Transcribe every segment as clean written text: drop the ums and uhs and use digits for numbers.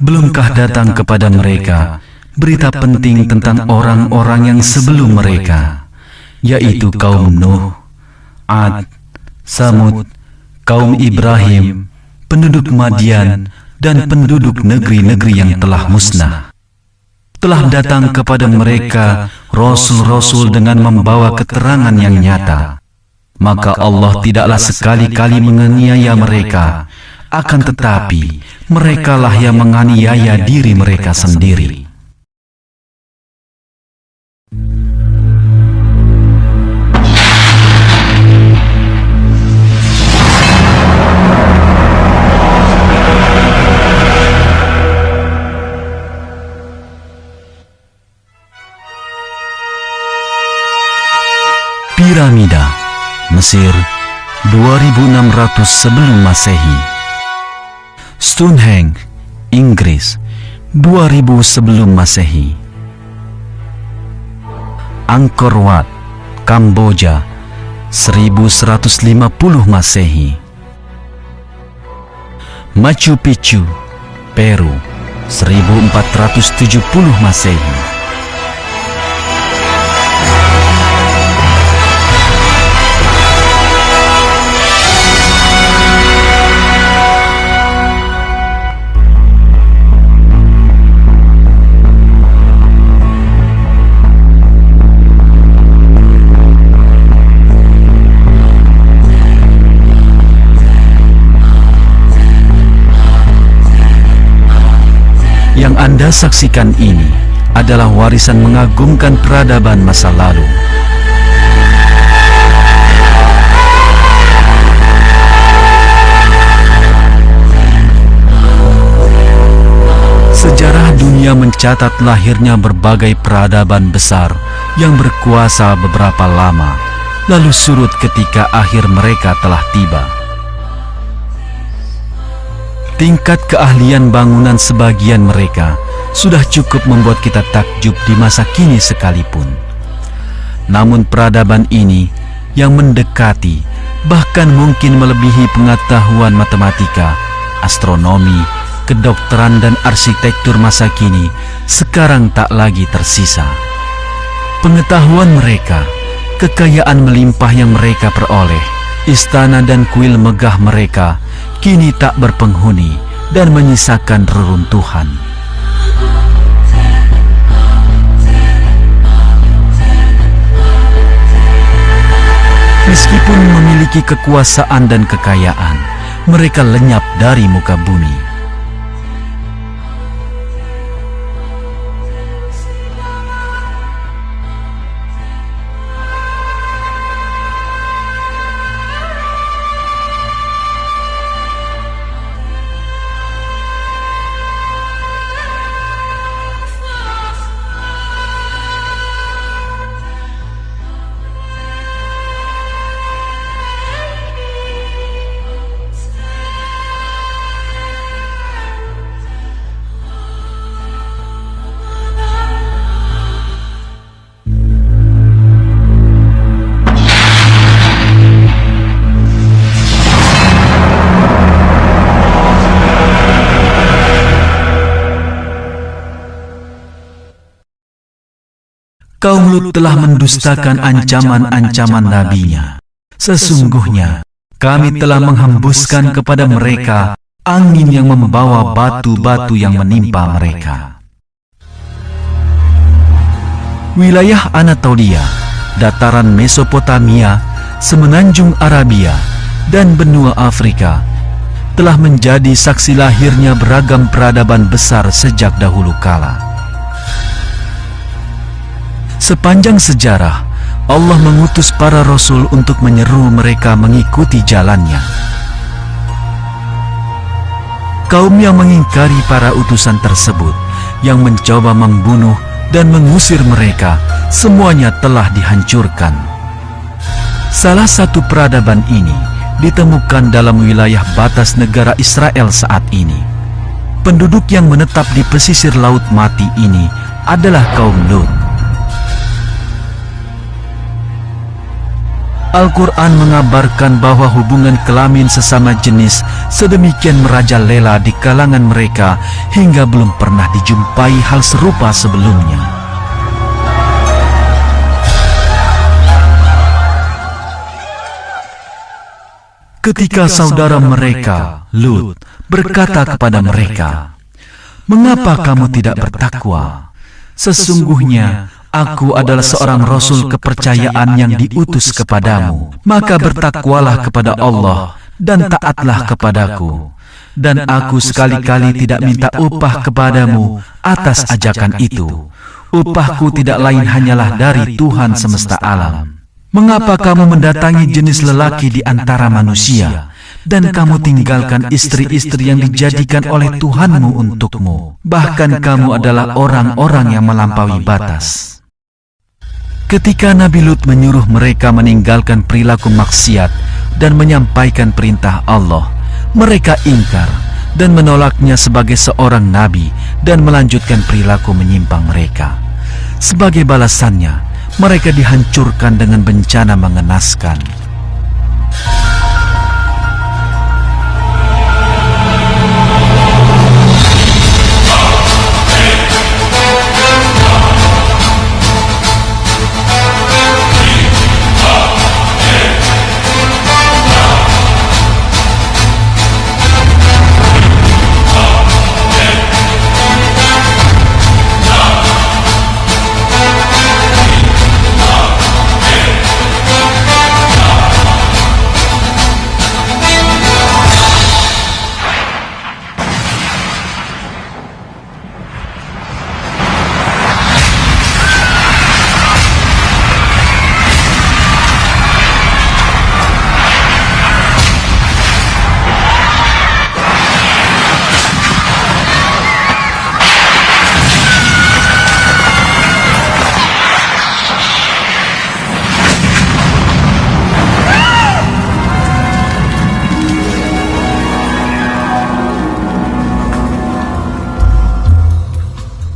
Belumkah datang kepada mereka berita penting tentang orang-orang yang sebelum mereka, yaitu kaum Nuh, Ad, Samud, kaum Ibrahim, penduduk Madian, dan penduduk negeri-negeri yang telah musnah. Telah datang kepada mereka rasul-rasul dengan membawa keterangan yang nyata. Maka Allah tidaklah sekali-kali menganiaya mereka, akan tetapi merekalah yang menganiaya diri mereka sendiri. Piramida Mesir 2600 sebelum Masehi. Stonehenge Inggris 2000 sebelum Masehi. Angkor Wat Kamboja 1150 Masehi. Machu Picchu Peru 1470 Masehi. Yang Anda saksikan ini adalah warisan mengagumkan peradaban masa lalu. Sejarah dunia mencatat lahirnya berbagai peradaban besar yang berkuasa beberapa lama, lalu surut ketika akhir mereka telah tiba. Tingkat keahlian bangunan sebagian mereka sudah cukup membuat kita takjub di masa kini sekalipun. Namun peradaban ini yang mendekati, bahkan mungkin melebihi pengetahuan matematika, astronomi, kedokteran dan arsitektur masa kini sekarang tak lagi tersisa. Pengetahuan mereka, kekayaan melimpah yang mereka peroleh, istana dan kuil megah mereka kini tak berpenghuni dan menyisakan reruntuhan. Meskipun memiliki kekuasaan dan kekayaan, mereka lenyap dari muka bumi. kaum Lut telah mendustakan ancaman-ancaman nabinya. Sesungguhnya, kami telah menghembuskan kepada mereka angin yang membawa batu-batu yang menimpa mereka. Wilayah Anatolia, dataran Mesopotamia, semenanjung Arabia, dan benua Afrika telah menjadi saksi lahirnya beragam peradaban besar sejak dahulu kala. Sepanjang sejarah, Allah mengutus para rasul untuk menyeru mereka mengikuti jalannya. Kaum yang mengingkari para utusan tersebut, yang mencoba membunuh dan mengusir mereka, semuanya telah dihancurkan. Salah satu peradaban ini ditemukan dalam wilayah batas negara Israel saat ini. Penduduk yang menetap di pesisir Laut Mati ini adalah kaum Lut. Al-Quran mengabarkan bahwa hubungan kelamin sesama jenis sedemikian merajalela di kalangan mereka hingga belum pernah dijumpai hal serupa sebelumnya. Ketika saudara mereka, Lut, berkata kepada mereka, "Mengapa kamu tidak bertakwa? Sesungguhnya aku adalah seorang rasul kepercayaan yang diutus kepadamu. Maka bertakwalah kepada Allah dan taatlah kepadaku. Dan aku sekali-kali tidak minta upah kepadamu atas ajakan itu. Upahku tidak lain hanyalah dari Tuhan semesta alam. Mengapa kamu mendatangi jenis lelaki di antara manusia, dan kamu tinggalkan istri-istri yang dijadikan oleh Tuhanmu untukmu? Bahkan kamu adalah orang-orang yang melampaui batas." Ketika Nabi Lut menyuruh mereka meninggalkan perilaku maksiat dan menyampaikan perintah Allah, mereka ingkar dan menolaknya sebagai seorang nabi dan melanjutkan perilaku menyimpang mereka. Sebagai balasannya, mereka dihancurkan dengan bencana mengenaskan.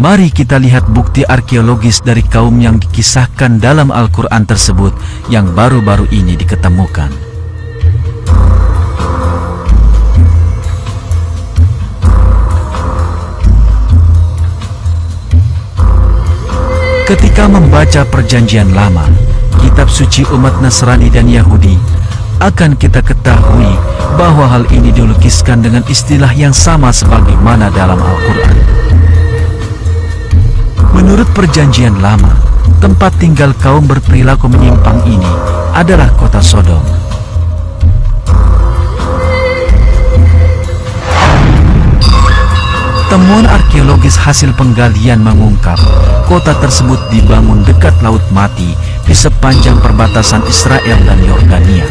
Mari kita lihat bukti arkeologis dari kaum yang dikisahkan dalam Al-Quran tersebut yang baru-baru ini diketemukan. Ketika membaca Perjanjian Lama, kitab suci umat Nasrani dan Yahudi, akan kita ketahui bahwa hal ini dilukiskan dengan istilah yang sama sebagaimana dalam Al-Quran. Menurut Perjanjian Lama, tempat tinggal kaum berperilaku menyimpang ini adalah kota Sodom. Temuan arkeologis hasil penggalian mengungkap kota tersebut dibangun dekat Laut Mati di sepanjang perbatasan Israel dan Yordania.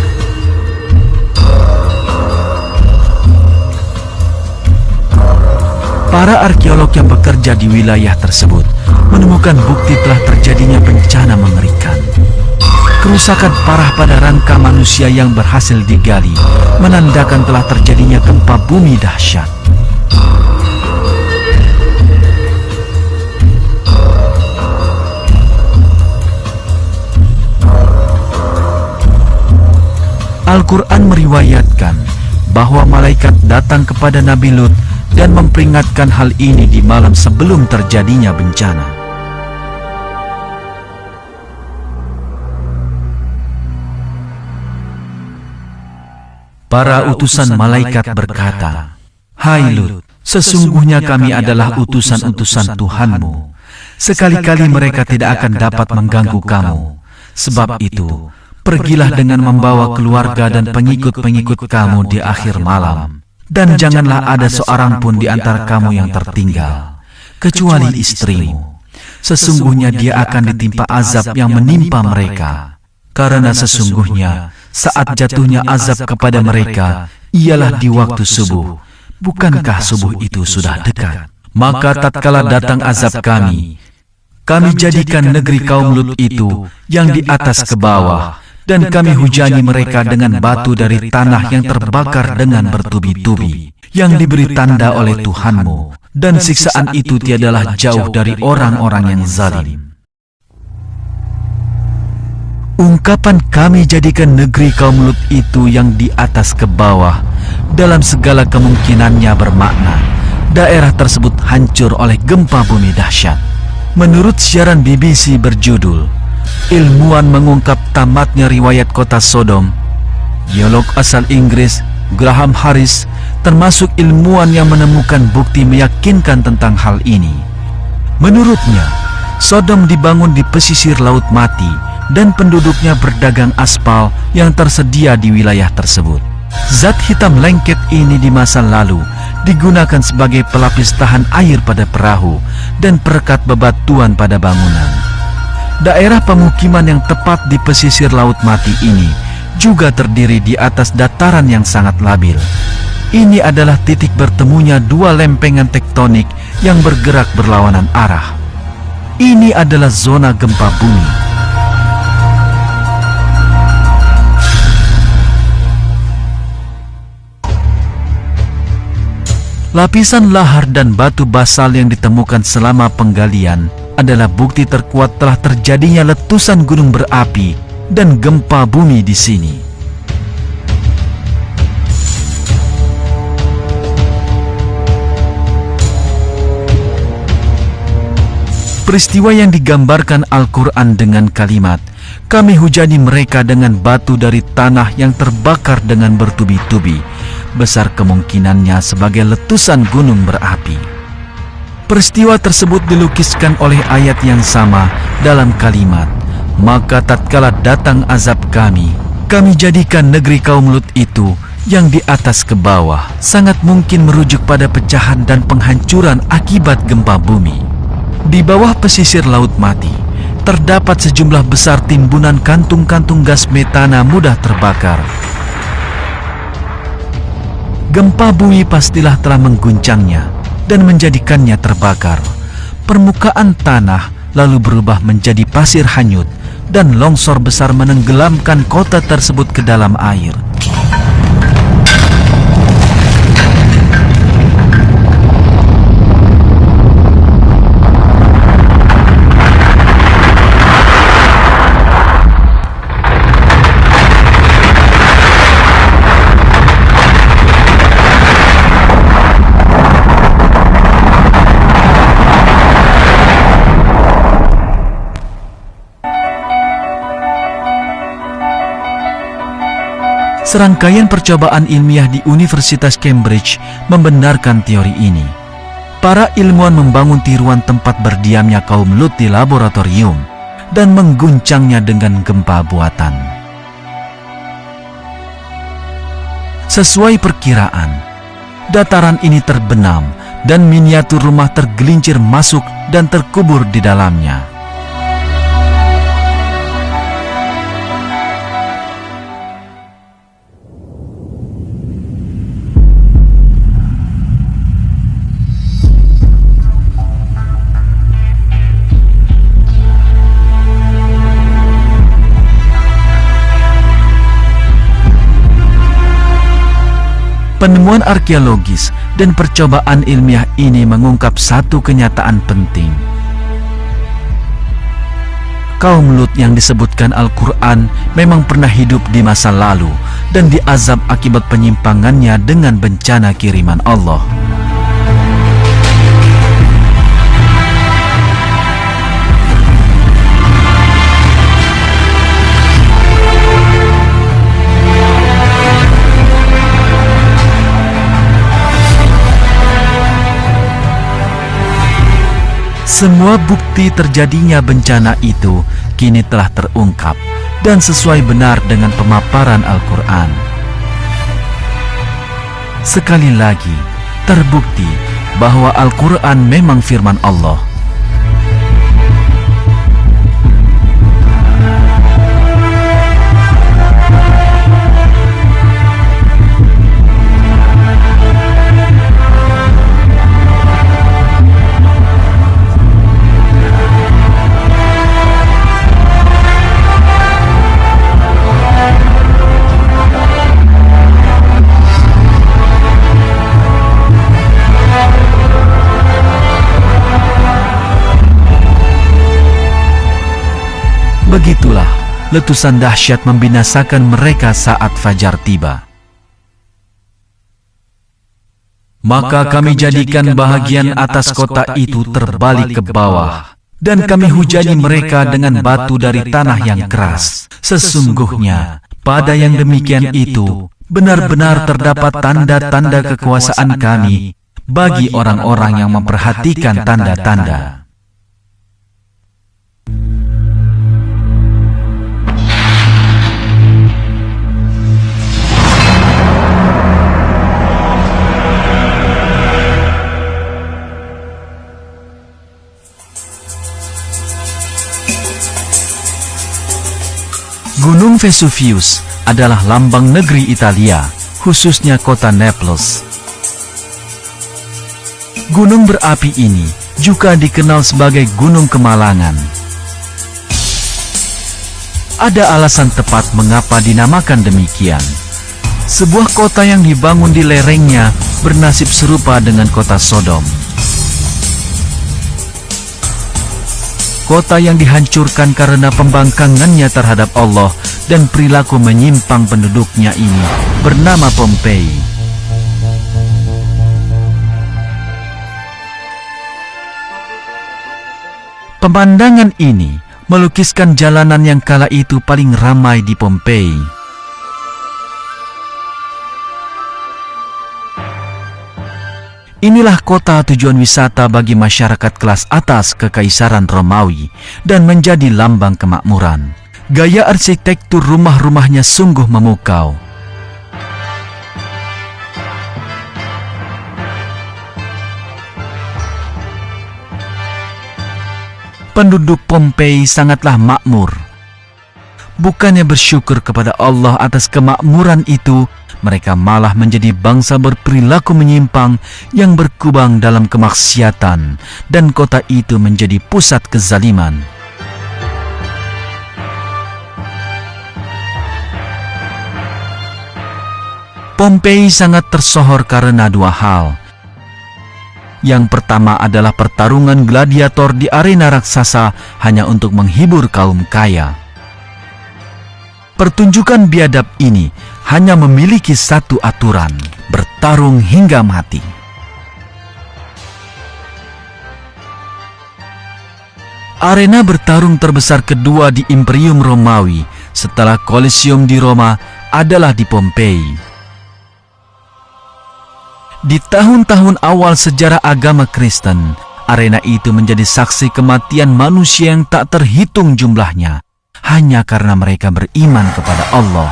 Para arkeolog yang bekerja di wilayah tersebut menemukan bukti telah terjadinya bencana mengerikan. Kerusakan parah pada rangka manusia yang berhasil digali menandakan telah terjadinya gempa bumi dahsyat. Al-Quran meriwayatkan bahwa malaikat datang kepada Nabi Lut dan memperingatkan hal ini di malam sebelum terjadinya bencana. Para utusan malaikat berkata, "Hai Lut, sesungguhnya kami adalah utusan-utusan Tuhanmu. Sekali-kali mereka tidak akan dapat mengganggu kamu. Sebab itu, pergilah dengan membawa keluarga dan pengikut-pengikut kamu di akhir malam. Dan janganlah ada seorang pun di antara kamu yang tertinggal, kecuali istrimu. Sesungguhnya dia akan ditimpa azab yang menimpa mereka. Karena sesungguhnya saat jatuhnya azab kepada mereka ialah di waktu subuh. Bukankah subuh itu sudah dekat? Maka tatkala datang azab kami jadikan negeri kaum Lut itu yang di atas ke bawah, dan kami hujani mereka dengan batu dari tanah yang terbakar dengan bertubi-tubi, yang diberi tanda oleh Tuhanmu, dan siksaan itu tiadalah jauh dari orang-orang yang zalim." Ungkapan "kami jadikan negeri kaum Lut itu yang di atas ke bawah" dalam segala kemungkinannya bermakna daerah tersebut hancur oleh gempa bumi dahsyat. Menurut siaran BBC berjudul "Ilmuwan Mengungkap Tamatnya Riwayat Kota Sodom", geolog asal Inggris Graham Harris termasuk ilmuwan yang menemukan bukti meyakinkan tentang hal ini. Menurutnya, Sodom dibangun di pesisir Laut Mati dan penduduknya berdagang aspal yang tersedia di wilayah tersebut. Zat hitam lengket ini di masa lalu digunakan sebagai pelapis tahan air pada perahu dan perekat bebatuan pada bangunan. Daerah pemukiman yang tepat di pesisir Laut Mati ini juga terdiri di atas dataran yang sangat labil. Ini adalah titik bertemunya dua lempengan tektonik yang bergerak berlawanan arah. Ini adalah zona gempa bumi. Lapisan lahar dan batu basal yang ditemukan selama penggalian adalah bukti terkuat telah terjadinya letusan gunung berapi dan gempa bumi di sini. Peristiwa yang digambarkan Al-Quran dengan kalimat "Kami hujani mereka dengan batu dari tanah yang terbakar dengan bertubi-tubi" besar kemungkinannya sebagai letusan gunung berapi. Peristiwa tersebut dilukiskan oleh ayat yang sama dalam kalimat "Maka tatkala datang azab kami jadikan negeri kaum Lut itu yang di atas ke bawah." Sangat mungkin merujuk pada pecahan dan penghancuran akibat gempa bumi. Di bawah pesisir Laut Mati terdapat sejumlah besar timbunan kantung-kantung gas metana mudah terbakar. Gempa bumi pastilah telah mengguncangnya dan menjadikannya terbakar. Permukaan tanah lalu berubah menjadi pasir hanyut dan longsor besar menenggelamkan kota tersebut ke dalam air. Serangkaian percobaan ilmiah di Universitas Cambridge membenarkan teori ini. Para ilmuwan membangun tiruan tempat berdiamnya kaum Lut di laboratorium dan mengguncangnya dengan gempa buatan. Sesuai perkiraan, dataran ini terbenam dan miniatur rumah tergelincir masuk dan terkubur di dalamnya. Penemuan arkeologis dan percobaan ilmiah ini mengungkap satu kenyataan penting. Kaum Lut yang disebutkan Al-Quran memang pernah hidup di masa lalu dan diazab akibat penyimpangannya dengan bencana kiriman Allah. Semua bukti terjadinya bencana itu kini telah terungkap dan sesuai benar dengan pemaparan Al-Quran. Sekali lagi, terbukti bahwa Al-Quran memang firman Allah. Begitulah letusan dahsyat membinasakan mereka saat fajar tiba. Maka kami jadikan bahagian atas kota itu terbalik ke bawah, dan kami hujani mereka dengan batu dari tanah yang keras. Sesungguhnya pada yang demikian itu benar-benar terdapat tanda-tanda kekuasaan kami bagi orang-orang yang memperhatikan tanda-tanda. Gunung Vesuvius adalah lambang negeri Italia, khususnya kota Naples. Gunung berapi ini juga dikenal sebagai Gunung Kemalangan. Ada alasan tepat mengapa dinamakan demikian. Sebuah kota yang dibangun di lerengnya bernasib serupa dengan kota Sodom. Kota yang dihancurkan karena pembangkangannya terhadap Allah dan perilaku menyimpang penduduknya ini bernama Pompei. Pemandangan ini melukiskan jalanan yang kala itu paling ramai di Pompei. Inilah kota tujuan wisata bagi masyarakat kelas atas Kekaisaran Romawi dan menjadi lambang kemakmuran. Gaya arsitektur rumah-rumahnya sungguh memukau. Penduduk Pompei sangatlah makmur. Bukannya bersyukur kepada Allah atas kemakmuran itu, mereka malah menjadi bangsa berperilaku menyimpang yang berkubang dalam kemaksiatan, dan kota itu menjadi pusat kezaliman. Pompei sangat tersohor karena dua hal. Yang pertama adalah pertarungan gladiator di arena raksasa hanya untuk menghibur kaum kaya. Pertunjukan biadab ini hanya memiliki satu aturan, bertarung hingga mati. Arena bertarung terbesar kedua di Imperium Romawi setelah Kolosium di Roma adalah di Pompei. Di tahun-tahun awal sejarah agama Kristen, arena itu menjadi saksi kematian manusia yang tak terhitung jumlahnya, hanya karena mereka beriman kepada Allah.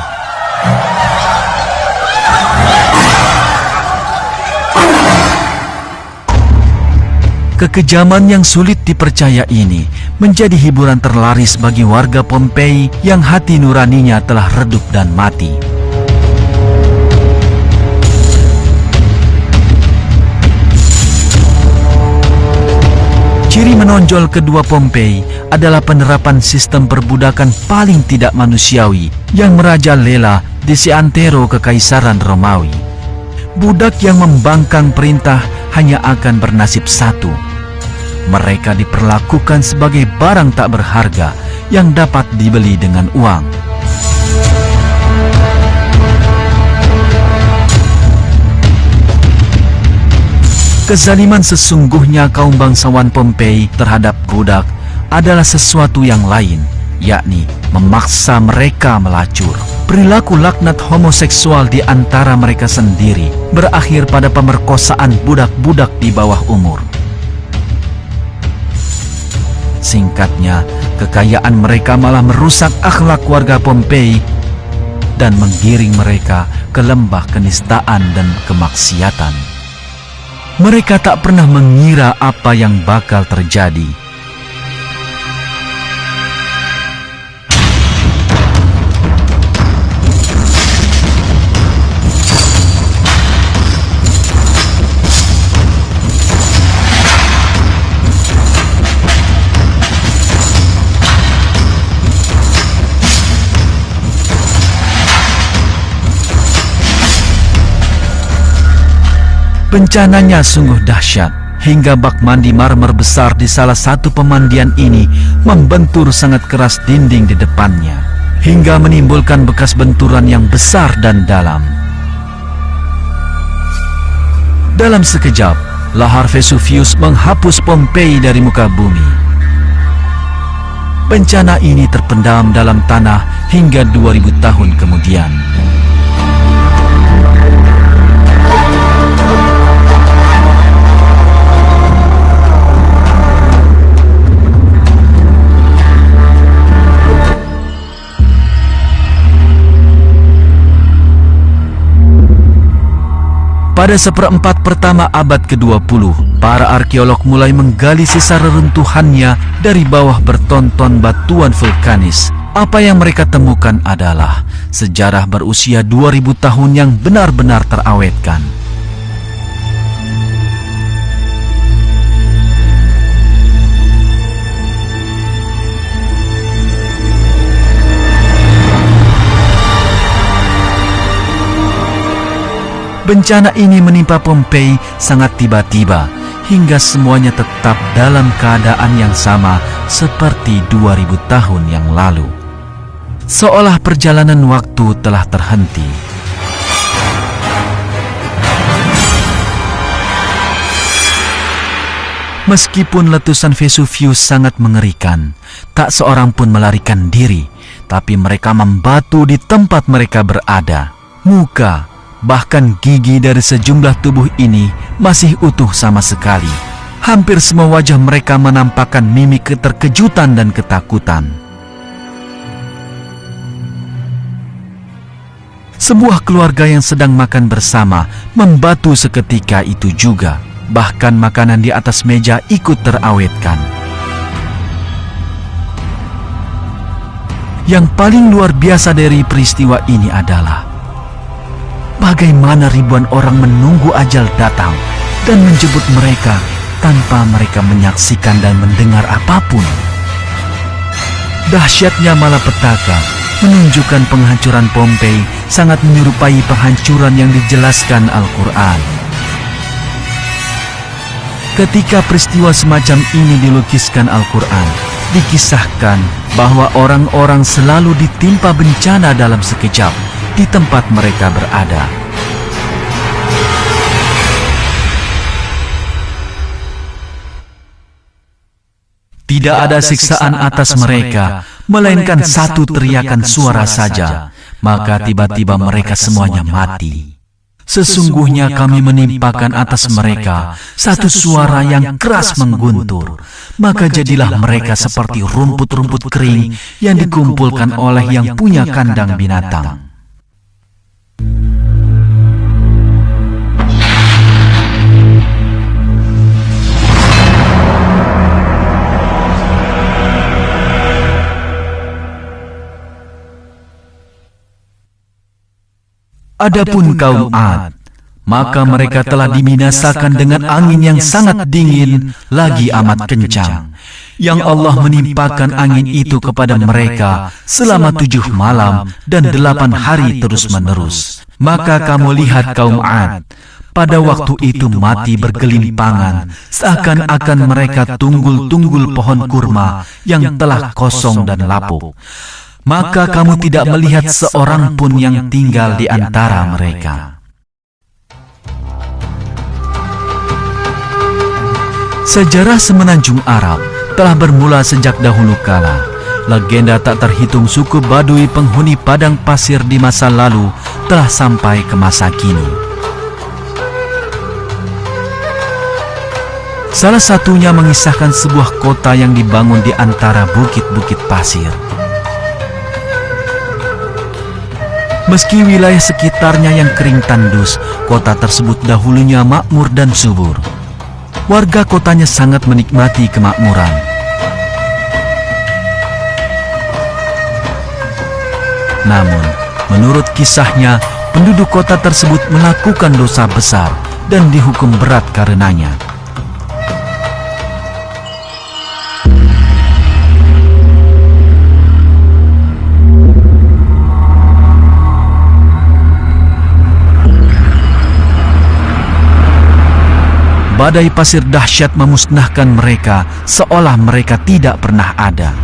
Kekejaman yang sulit dipercaya ini menjadi hiburan terlaris bagi warga Pompei yang hati nuraninya telah redup dan mati. Ciri menonjol kedua Pompei adalah penerapan sistem perbudakan paling tidak manusiawi yang merajalela di seantero Kekaisaran Romawi. Budak yang membangkang perintah hanya akan bernasib satu. Mereka diperlakukan sebagai barang tak berharga yang dapat dibeli dengan uang. Kezaliman sesungguhnya kaum bangsawan Pompei terhadap budak adalah sesuatu yang lain, yakni memaksa mereka melacur. Perilaku laknat homoseksual di antara mereka sendiri berakhir pada pemerkosaan budak-budak di bawah umur. Singkatnya, kekayaan mereka malah merusak akhlak warga Pompei dan menggiring mereka ke lembah kenistaan dan kemaksiatan. Mereka tak pernah mengira apa yang bakal terjadi. Bencananya sungguh dahsyat, hingga bak mandi marmer besar di salah satu pemandian ini membentur sangat keras dinding di depannya, hingga menimbulkan bekas benturan yang besar dan dalam. Dalam sekejap, lahar Vesuvius menghapus Pompei dari muka bumi. Bencana ini terpendam dalam tanah hingga 2000 tahun kemudian. Pada seperempat pertama abad ke-20, para arkeolog mulai menggali sisa reruntuhannya dari bawah bertonton batuan vulkanis. Apa yang mereka temukan adalah sejarah berusia 2000 tahun yang benar-benar terawetkan. Bencana ini menimpa Pompei sangat tiba-tiba, hingga semuanya tetap dalam keadaan yang sama seperti 2000 tahun yang lalu. Seolah perjalanan waktu telah terhenti. Meskipun letusan Vesuvius sangat mengerikan, tak seorang pun melarikan diri, tapi mereka membatu di tempat mereka berada. Muka, bahkan gigi dari sejumlah tubuh ini masih utuh sama sekali. Hampir semua wajah mereka menampakkan mimik keterkejutan dan ketakutan. Sebuah keluarga yang sedang makan bersama membatu seketika itu juga. Bahkan makanan di atas meja ikut terawetkan. Yang paling luar biasa dari peristiwa ini adalah bagaimana ribuan orang menunggu ajal datang dan menjemput mereka tanpa mereka menyaksikan dan mendengar apapun. Dahsyatnya malapetaka menunjukkan penghancuran Pompei sangat menyerupai penghancuran yang dijelaskan Al-Quran. Ketika peristiwa semacam ini dilukiskan Al-Quran, dikisahkan bahwa orang-orang selalu ditimpa bencana dalam sekejap di tempat mereka berada. Tidak ada siksaan atas mereka, melainkan satu teriakan suara saja, maka tiba-tiba mereka semuanya mati. Sesungguhnya kami menimpakan atas mereka satu suara yang keras mengguntur, maka jadilah mereka seperti rumput-rumput kering yang dikumpulkan oleh yang punya kandang binatang. Adapun kaum Ad, maka mereka telah dibinasakan dengan angin yang sangat dingin lagi amat kencang, yang Allah menimpakan angin itu kepada mereka selama 7 malam dan 8 hari terus-menerus. Maka kamu lihat kaum Ad, pada waktu itu mati bergelimpangan, seakan-akan mereka tunggul-tunggul pohon kurma yang telah kosong dan lapuk. Maka kamu tidak melihat seorang pun yang tinggal di antara mereka. Sejarah semenanjung Arab telah bermula sejak dahulu kala. Legenda tak terhitung suku Badui penghuni padang pasir di masa lalu telah sampai ke masa kini. Salah satunya mengisahkan sebuah kota yang dibangun di antara bukit-bukit pasir. Meski wilayah sekitarnya yang kering tandus, kota tersebut dahulunya makmur dan subur. Warga kotanya sangat menikmati kemakmuran. Namun, menurut kisahnya, penduduk kota tersebut melakukan dosa besar dan dihukum berat karenanya. Badai pasir dahsyat memusnahkan mereka seolah mereka tidak pernah ada.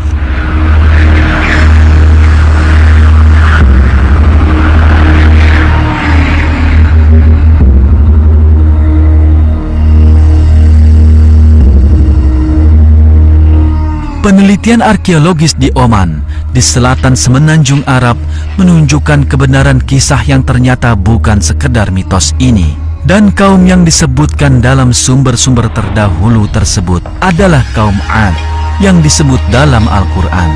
Penelitian arkeologis di Oman, di selatan semenanjung Arab, menunjukkan kebenaran kisah yang ternyata bukan sekedar mitos ini. Dan kaum yang disebutkan dalam sumber-sumber terdahulu tersebut adalah kaum 'Ad yang disebut dalam Al-Quran.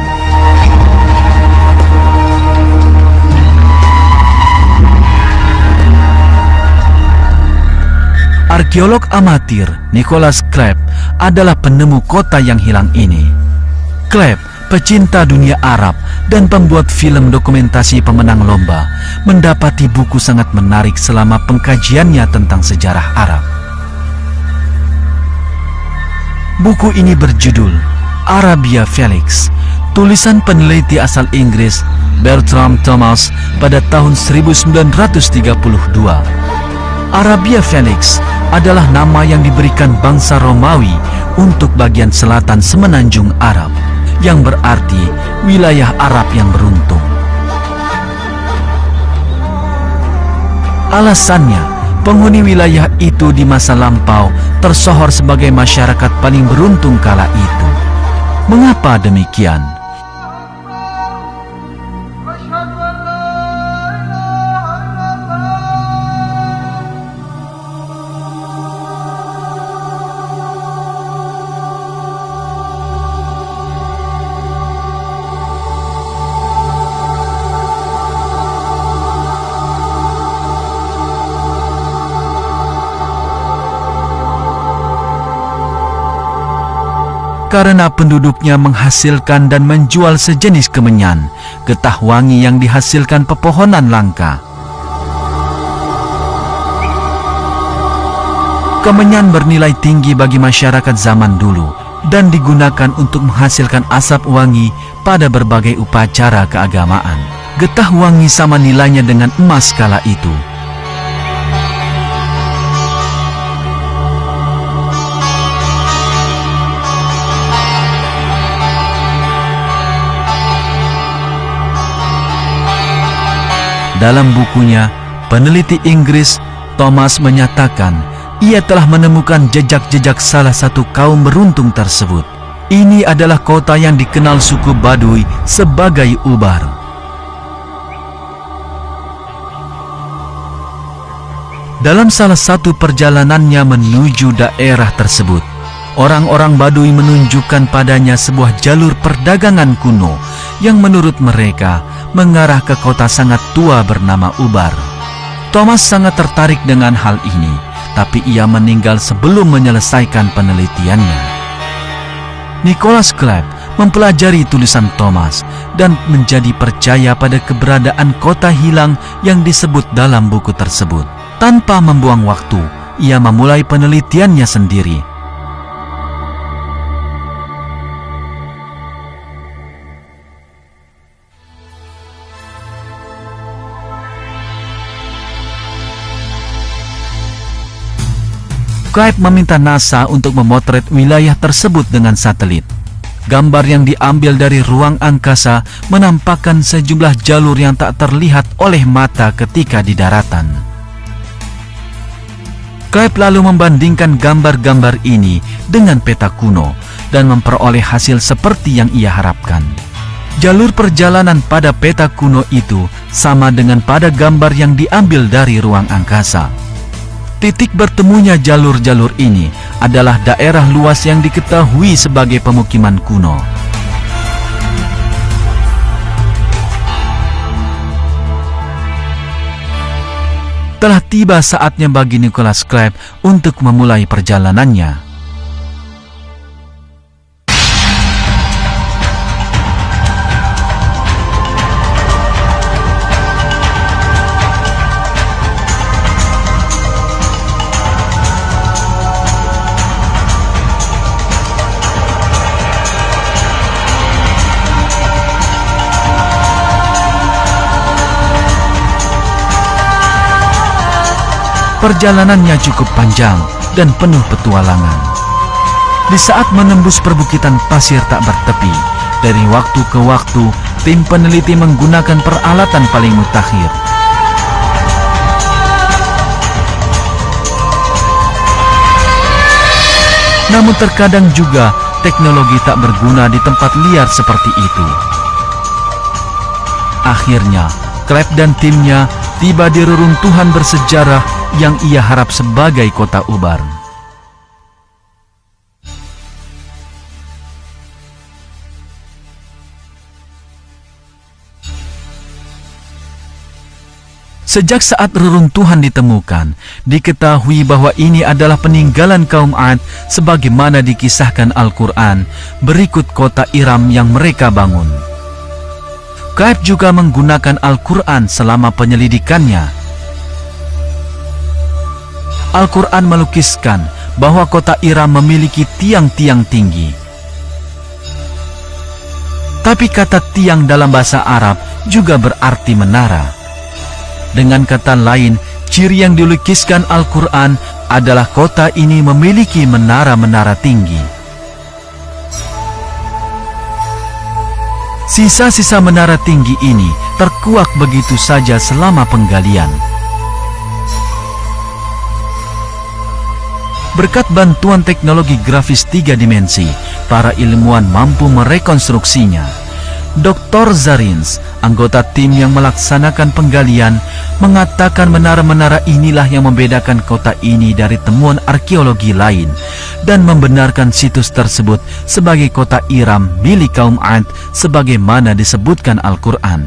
Arkeolog amatir Nicholas Klepp adalah penemu kota yang hilang ini. Klepp, pecinta dunia Arab dan pembuat film dokumentasi pemenang lomba, mendapati buku sangat menarik selama pengkajiannya tentang sejarah Arab. Buku ini berjudul Arabia Felix, tulisan peneliti asal Inggris Bertram Thomas pada tahun 1932. Arabia Felix adalah nama yang diberikan bangsa Romawi untuk bagian selatan semenanjung Arab, yang berarti wilayah Arab yang beruntung. Alasannya, penghuni wilayah itu di masa lampau tersohor sebagai masyarakat paling beruntung kala itu. Mengapa demikian? Karena penduduknya menghasilkan dan menjual sejenis kemenyan, getah wangi yang dihasilkan pepohonan langka. Kemenyan bernilai tinggi bagi masyarakat zaman dulu dan digunakan untuk menghasilkan asap wangi pada berbagai upacara keagamaan. Getah wangi sama nilainya dengan emas kala itu. Dalam bukunya, peneliti Inggris Thomas menyatakan ia telah menemukan jejak-jejak salah satu kaum beruntung tersebut. Ini adalah kota yang dikenal suku Baduy sebagai Ubar. Dalam salah satu perjalanannya menuju daerah tersebut, orang-orang Baduy menunjukkan padanya sebuah jalur perdagangan kuno yang menurut mereka mengarah ke kota sangat tua bernama Ubar. Thomas sangat tertarik dengan hal ini, tapi ia meninggal sebelum menyelesaikan penelitiannya. Nicholas Klepp mempelajari tulisan Thomas dan menjadi percaya pada keberadaan kota hilang yang disebut dalam buku tersebut. Tanpa membuang waktu, ia memulai penelitiannya sendiri. Klepp meminta NASA untuk memotret wilayah tersebut dengan satelit. Gambar yang diambil dari ruang angkasa menampakkan sejumlah jalur yang tak terlihat oleh mata ketika di daratan. Klepp lalu membandingkan gambar-gambar ini dengan peta kuno dan memperoleh hasil seperti yang ia harapkan. Jalur perjalanan pada peta kuno itu sama dengan pada gambar yang diambil dari ruang angkasa. Titik bertemunya jalur-jalur ini adalah daerah luas yang diketahui sebagai pemukiman kuno. Telah tiba saatnya bagi Nicholas Cleve untuk memulai perjalanannya. Perjalanannya cukup panjang dan penuh petualangan. Di saat menembus perbukitan pasir tak bertepi, dari waktu ke waktu, tim peneliti menggunakan peralatan paling mutakhir. Namun terkadang juga teknologi tak berguna di tempat liar seperti itu. Akhirnya, Cleve dan timnya tiba di reruntuhan bersejarah yang ia harap sebagai kota Ubar. Sejak saat reruntuhan ditemukan, diketahui bahwa ini adalah peninggalan kaum Ad sebagaimana dikisahkan Al-Quran berikut kota Iram yang mereka bangun. Cleve juga menggunakan Al-Quran selama penyelidikannya. Al-Quran melukiskan bahwa kota Iram memiliki tiang-tiang tinggi. Tapi kata tiang dalam bahasa Arab juga berarti menara. Dengan kata lain, ciri yang dilukiskan Al-Quran adalah kota ini memiliki menara-menara tinggi. Sisa-sisa menara tinggi ini terkuak begitu saja selama penggalian. Berkat bantuan teknologi grafis 3 dimensi, para ilmuwan mampu merekonstruksinya. Dr. Zarins, anggota tim yang melaksanakan penggalian, mengatakan menara-menara inilah yang membedakan kota ini dari temuan arkeologi lain dan membenarkan situs tersebut sebagai kota Iram milik kaum Ad sebagaimana disebutkan Al-Quran.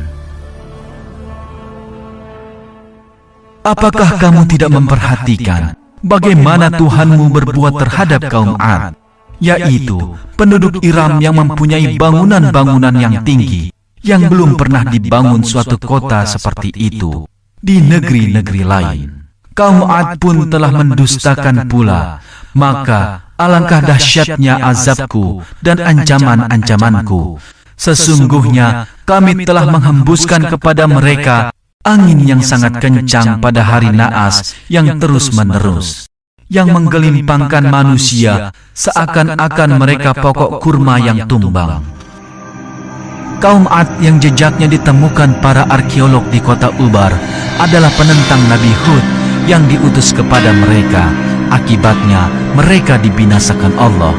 Apakah kamu tidak memperhatikan bagaimana Tuhanmu berbuat terhadap kaum Ad, yaitu penduduk Iram yang mempunyai bangunan-bangunan yang tinggi, yang belum pernah dibangun suatu kota seperti itu di negeri-negeri lain. Kaum Ad pun telah mendustakan pula, maka alangkah dahsyatnya azabku dan ancaman-ancamanku. Sesungguhnya kami telah menghembuskan kepada mereka angin yang sangat kencang pada hari naas yang terus-menerus, yang menggelimpangkan manusia seakan-akan mereka pokok kurma yang tumbang. Kaum Ad yang jejaknya ditemukan para arkeolog di kota Ubar adalah penentang Nabi Hud yang diutus kepada mereka. Akibatnya mereka dibinasakan Allah.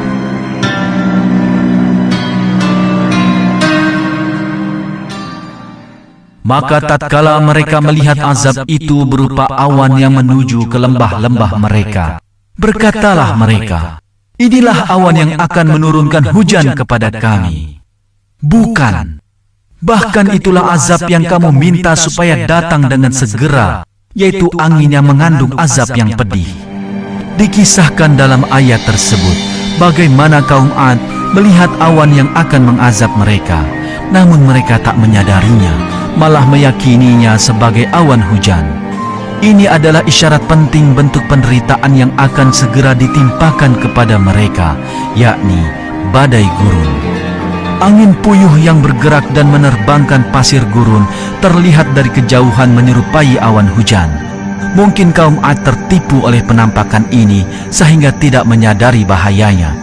Maka tatkala mereka melihat azab itu berupa awan yang menuju ke lembah-lembah mereka, berkatalah mereka, "Inilah awan yang akan menurunkan hujan kepada kami." Bukan, bahkan itulah azab yang kamu minta supaya datang dengan segera, yaitu angin yang mengandung azab yang pedih. Dikisahkan dalam ayat tersebut bagaimana kaum Ad melihat awan yang akan mengazab mereka, namun mereka tak menyadarinya, malah meyakininya sebagai awan hujan. Ini adalah isyarat penting bentuk penderitaan yang akan segera ditimpakan kepada mereka, yakni badai gurun. Angin puyuh yang bergerak dan menerbangkan pasir gurun terlihat dari kejauhan menyerupai awan hujan. Mungkin kaum Ad tertipu oleh penampakan ini sehingga tidak menyadari bahayanya.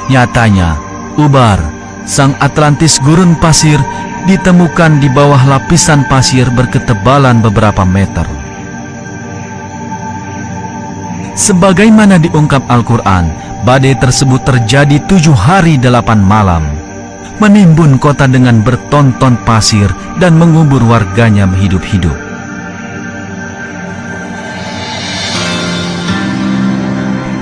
Nyatanya, Ubar, sang Atlantis gurun pasir, ditemukan di bawah lapisan pasir berketebalan beberapa meter. Sebagaimana diungkap Al-Quran, badai tersebut terjadi 7 hari 8 malam, menimbun kota dengan bertonton pasir dan mengubur warganya hidup-hidup.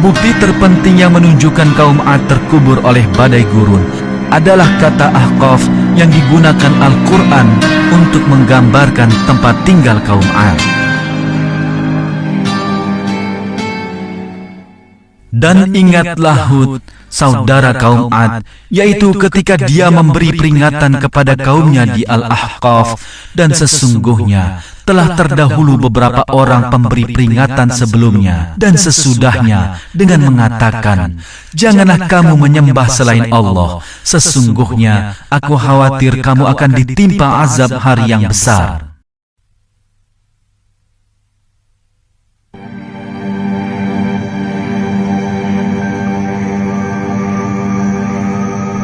Bukti terpenting yang menunjukkan kaum 'Ad terkubur oleh badai gurun adalah kata Ahqaf yang digunakan Al-Quran untuk menggambarkan tempat tinggal kaum 'Ad. Dan ingatlah Hud, saudara kaum 'Ad, yaitu ketika dia memberi peringatan kepada kaumnya di Al-Ahqaf, dan sesungguhnya telah terdahulu beberapa orang pemberi peringatan sebelumnya dan sesudahnya dengan mengatakan, janganlah kamu menyembah selain Allah, sesungguhnya aku khawatir kamu akan ditimpa azab hari yang besar.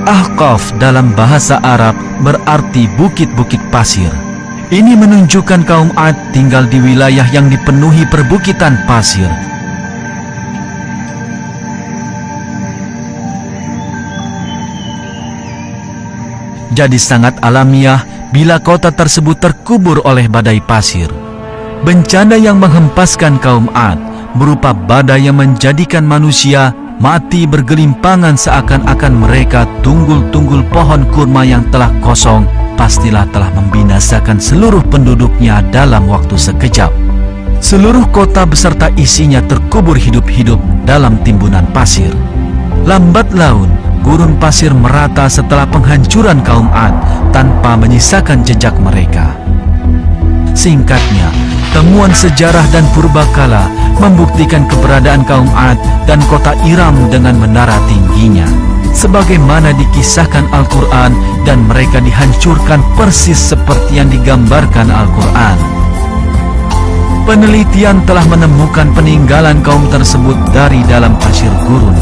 Ahqaf dalam bahasa Arab berarti bukit-bukit pasir. Ini menunjukkan kaum 'Ad tinggal di wilayah yang dipenuhi perbukitan pasir. Jadi sangat alamiah bila kota tersebut terkubur oleh badai pasir. Bencana yang menghempaskan kaum 'Ad berupa badai yang menjadikan manusia mati bergelimpangan seakan-akan mereka tunggul-tunggul pohon kurma yang telah kosong, pastilah telah membinasakan seluruh penduduknya dalam waktu sekejap. Seluruh kota beserta isinya terkubur hidup-hidup dalam timbunan pasir. Lambat laun, gurun pasir merata setelah penghancuran kaum 'Ad tanpa menyisakan jejak mereka. Singkatnya, temuan sejarah dan purbakala membuktikan keberadaan kaum 'Ad dan kota Iram dengan menara tingginya, sebagaimana dikisahkan Al-Quran, dan mereka dihancurkan persis seperti yang digambarkan Al-Quran. Penelitian telah menemukan peninggalan kaum tersebut dari dalam pasir gurun.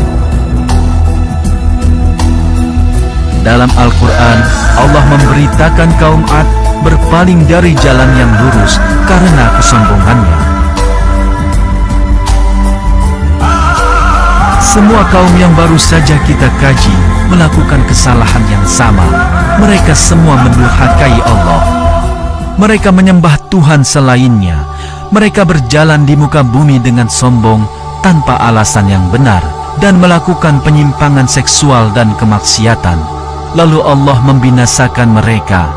Dalam Al-Quran, Allah memberitakan kaum 'Ad berpaling dari jalan yang lurus karena kesombongannya. Semua kaum yang baru saja kita kaji melakukan kesalahan yang sama. Mereka semua mendurhakai Allah. Mereka menyembah Tuhan selainnya. Mereka berjalan di muka bumi dengan sombong tanpa alasan yang benar dan melakukan penyimpangan seksual dan kemaksiatan. Lalu Allah membinasakan mereka.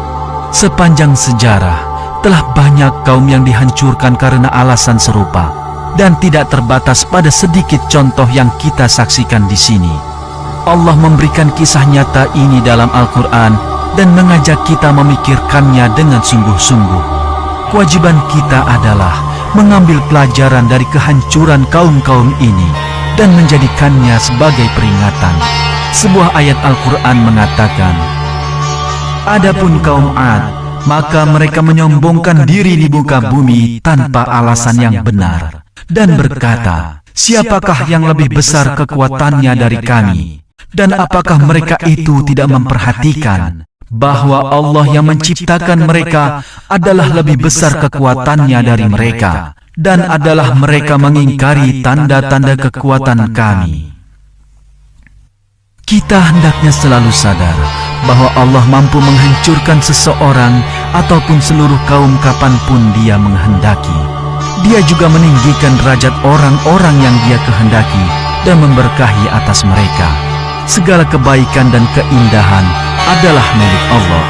Sepanjang sejarah telah banyak kaum yang dihancurkan karena alasan serupa, dan tidak terbatas pada sedikit contoh yang kita saksikan di sini. Allah memberikan kisah nyata ini dalam Al-Quran dan mengajak kita memikirkannya dengan sungguh-sungguh. Kewajiban kita adalah mengambil pelajaran dari kehancuran kaum-kaum ini dan menjadikannya sebagai peringatan. Sebuah ayat Al-Quran mengatakan, adapun kaum 'Ad, maka mereka menyombongkan diri di muka bumi tanpa alasan yang benar dan berkata, siapakah yang lebih besar kekuatannya dari kami? Dan apakah mereka itu tidak memperhatikan bahwa Allah yang menciptakan mereka adalah lebih besar kekuatannya dari mereka, dan adalah mereka mengingkari tanda-tanda kekuatan kami? Kita hendaknya selalu sadar bahwa Allah mampu menghancurkan seseorang ataupun seluruh kaum kapanpun Dia menghendaki. Dia juga meninggikan derajat orang-orang yang Dia kehendaki dan memberkahi atas mereka. Segala kebaikan dan keindahan adalah milik Allah.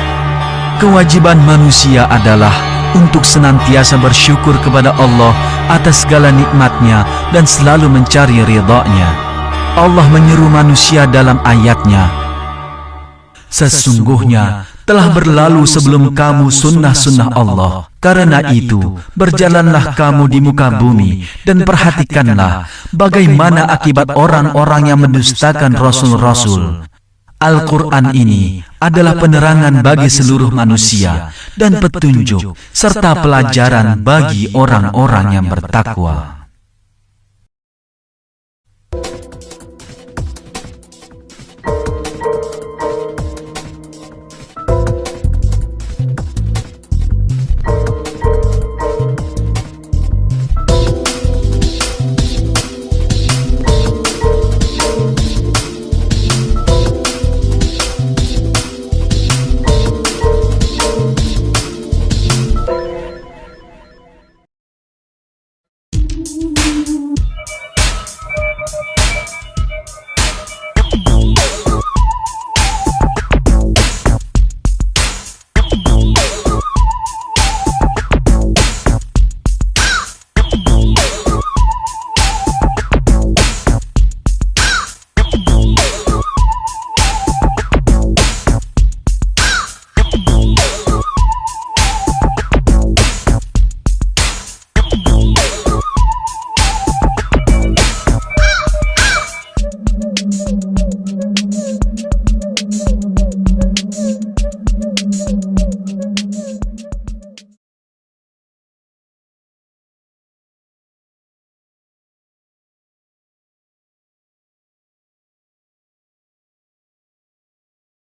Kewajiban manusia adalah untuk senantiasa bersyukur kepada Allah atas segala nikmat-Nya dan selalu mencari ridha-Nya. Allah menyeru manusia dalam ayat-Nya, sesungguhnya telah berlalu sebelum kamu sunnah-sunnah Allah. Karena itu, berjalanlah kamu di muka bumi dan perhatikanlah bagaimana akibat orang-orang yang mendustakan Rasul-Rasul. Al-Quran ini adalah penerangan bagi seluruh manusia dan petunjuk serta pelajaran bagi orang-orang yang bertakwa.